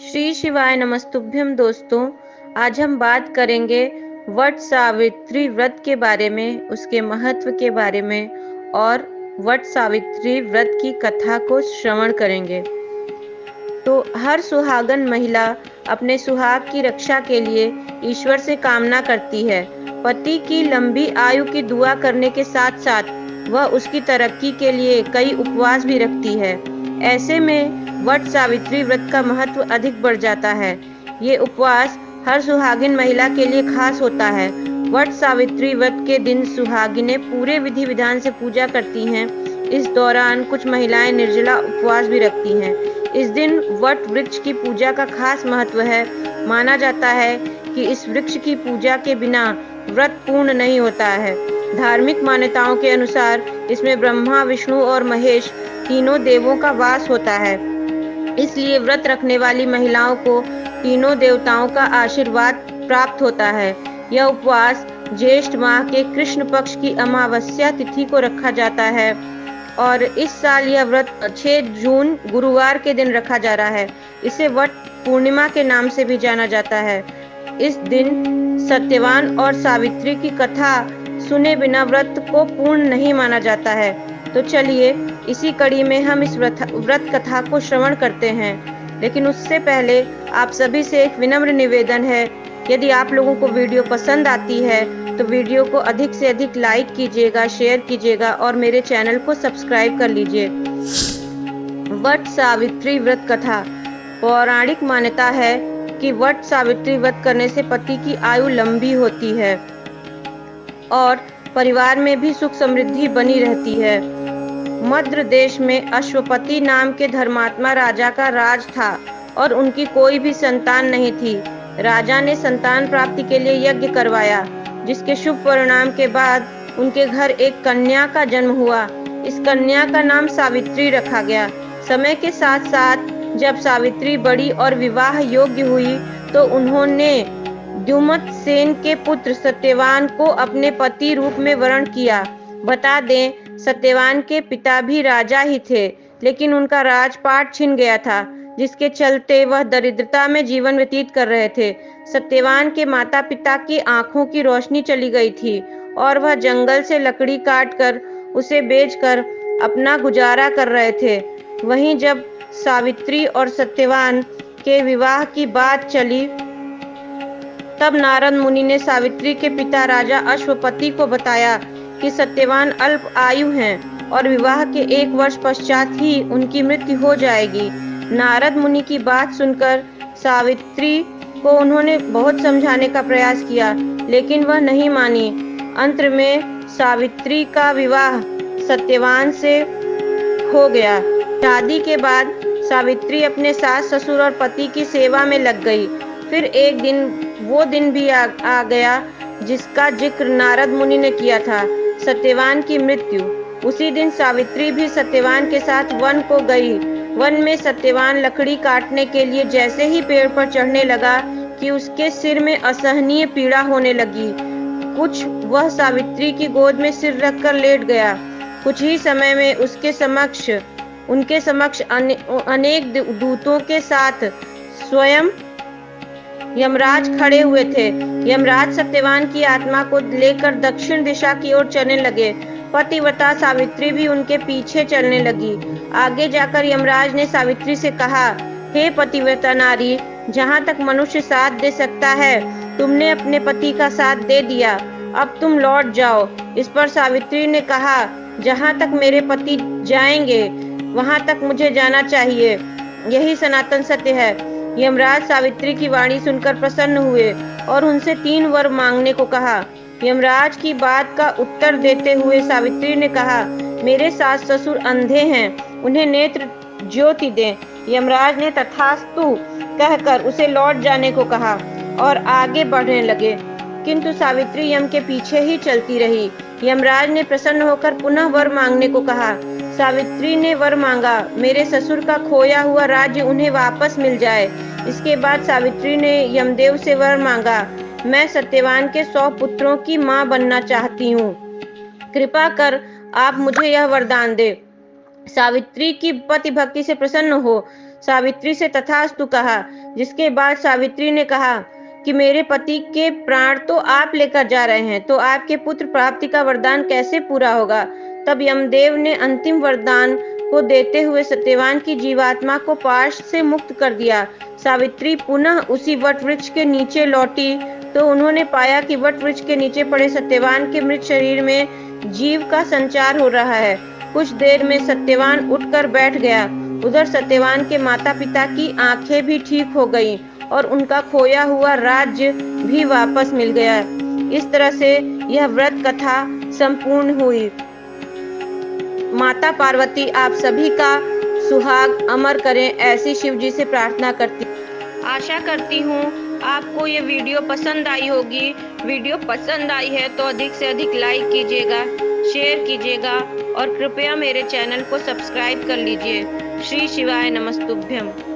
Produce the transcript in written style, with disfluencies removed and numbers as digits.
श्री शिवाय नमस्तुभ्यम दोस्तों। आज हम बात करेंगे वट सावित्री व्रत के बारे में, उसके महत्व के बारे में और वट सावित्री व्रत की कथा को श्रवण करेंगे। तो हर सुहागन महिला अपने सुहाग की रक्षा के लिए ईश्वर से कामना करती है। पति की लंबी आयु की दुआ करने के साथ साथ वह उसकी तरक्की के लिए कई उपवास भी रखती है। ऐसे में वट सावित्री व्रत का महत्व अधिक बढ़ जाता है। ये उपवास हर सुहागिन महिला के लिए खास होता है। वट सावित्री व्रत के दिन सुहागिनें पूरे विधि विधान से पूजा करती हैं। इस दौरान कुछ महिलाएं निर्जला उपवास भी रखती हैं। इस दिन वट वृक्ष की पूजा का खास महत्व है। माना जाता है कि इस वृक्ष की पूजा के बिना व्रत पूर्ण नहीं होता है। धार्मिक मान्यताओं के अनुसार इसमें ब्रह्मा, विष्णु और महेश तीनों देवों का वास होता है। इसलिए व्रत रखने वाली महिलाओं को तीनों देवताओं का आशीर्वाद प्राप्त होता है। यह उपवास ज्येष्ठ माह के कृष्ण पक्ष की अमावस्या तिथि को रखा जाता है और इस साल यह व्रत 6 जून गुरुवार के दिन रखा जा रहा है। इसे वट पूर्णिमा के नाम से भी जाना जाता है। इस दिन सत्यवान और सावित्री की कथा सुने बिना व्रत को पूर्ण नहीं माना जाता है। तो चलिए इसी कड़ी में हम इस व्रत कथा को श्रवण करते हैं। लेकिन उससे पहले आप सभी से एक विनम्र निवेदन है, यदि आप लोगों को वीडियो पसंद आती है तो वीडियो को अधिक से अधिक लाइक कीजिएगा, शेयर कीजिएगा और मेरे चैनल को सब्सक्राइब कर लीजिए। वट सावित्री व्रत कथा। पौराणिक मान्यता है कि वट सावित्री व्रत करने से पति की आयु लंबी होती है और परिवार में भी सुख समृद्धि बनी रहती है। मध्य देश में अश्वपति नाम के धर्मात्मा राजा का राज था और उनकी कोई भी संतान नहीं थी। राजा ने संतान प्राप्ति के लिए यज्ञ करवाया, जिसके शुभ परिणाम के बाद उनके घर एक कन्या का जन्म हुआ। इस कन्या का नाम सावित्री रखा गया। समय के साथ साथ जब सावित्री बड़ी और विवाह योग्य हुई तो उन्होंने द्युमत सेन के पुत्र सत्यवान को अपने पति रूप में वरण किया। बता दें, सत्यवान के पिता भी राजा ही थे, लेकिन उनका राजपाट छिन गया था, जिसके चलते वह दरिद्रता में जीवन व्यतीत कर रहे थे। सत्यवान के माता पिता की आंखों की रोशनी चली गई थी और वह जंगल से लकड़ी काटकर उसे बेचकर अपना गुजारा कर रहे थे। वहीं जब सावित्री और सत्यवान के विवाह की बात चली तब नारद मुनि ने सावित्री के पिता राजा अश्वपति को बताया कि सत्यवान अल्प आयु हैं और विवाह के 1 वर्ष पश्चात ही उनकी मृत्यु हो जाएगी। नारद मुनि की बात सुनकर सावित्री को उन्होंने बहुत समझाने का प्रयास किया, लेकिन वह नहीं मानी। अंत में सावित्री का विवाह सत्यवान से हो गया। शादी के बाद सावित्री अपने सास ससुर और पति की सेवा में लग गई। फिर एक दिन वो दिन भी आ गया जिसका जिक्र नारद मुनि ने किया था, सत्यवान की मृत्यु। उसी दिन सावित्री भी सत्यवान के साथ वन को गई। वन में सत्यवान लकड़ी काटने के लिए जैसे ही पेड़ पर चढ़ने लगा कि उसके सिर में असहनीय पीड़ा होने लगी। कुछ वह सावित्री की गोद में सिर रखकर लेट गया। कुछ ही समय में उनके समक्ष अनेक दूतों के साथ स्वयं यमराज खड़े हुए थे। यमराज सत्यवान की आत्मा को लेकर दक्षिण दिशा की ओर चलने लगे। पतिव्रता सावित्री भी उनके पीछे चलने लगी। आगे जाकर यमराज ने सावित्री से कहा, हे पतिव्रता नारी, जहाँ तक मनुष्य साथ दे सकता है तुमने अपने पति का साथ दे दिया, अब तुम लौट जाओ। इस पर सावित्री ने कहा, जहाँ तक मेरे पति जाएंगे वहाँ तक मुझे जाना चाहिए, यही सनातन सत्य है। यमराज सावित्री की वाणी सुनकर प्रसन्न हुए और उनसे 3 वर मांगने को कहा। यमराज की बात का उत्तर देते हुए सावित्री ने कहा, मेरे सास ससुर अंधे हैं, उन्हें नेत्र ज्योति दें। यमराज ने तथास्तु कहकर उसे लौट जाने को कहा और आगे बढ़ने लगे, किंतु सावित्री यम के पीछे ही चलती रही। यमराज ने प्रसन्न होकर पुनः वर मांगने को कहा। सावित्री ने वर मांगा, मेरे ससुर का खोया हुआ राज्य उन्हें वापस मिल जाए। इसके बाद सावित्री ने यमदेव से वर मांगा, मैं सत्यवान के 100 पुत्रों की मां बनना चाहती हूँ, कृपा कर आप मुझे यह वरदान दे। सावित्री की पति भक्ति से प्रसन्न हो सावित्री से तथास्तु कहा, जिसके बाद सावित्री ने कहा कि मेरे पति के प्राण तो आप लेकर जा रहे हैं, तो आपके पुत्र प्राप्ति का वरदान कैसे पूरा होगा। तब यमदेव ने अंतिम वरदान को देते हुए सत्यवान की जीवात्मा को पाश से मुक्त कर दिया। सावित्री पुनः उसी वट वृक्ष के नीचे लौटी तो उन्होंने पाया कि वट वृक्ष के नीचे पड़े सत्यवान के मृत शरीर में जीव का संचार हो रहा है। कुछ देर में सत्यवान उठकर बैठ गया। उधर सत्यवान के माता पिता की आंखें भी ठीक हो गईं और उनका खोया हुआ राज्य भी वापस मिल गया। इस तरह से यह व्रत कथा संपूर्ण हुई। माता पार्वती आप सभी का सुहाग अमर करें, ऐसी शिव जी से प्रार्थना करती। आशा करती हूँ आपको ये वीडियो पसंद आई होगी। वीडियो पसंद आई है तो अधिक से अधिक लाइक कीजिएगा, शेयर कीजिएगा और कृपया मेरे चैनल को सब्सक्राइब कर लीजिए। श्री शिवाय नमस्तुभ्यम।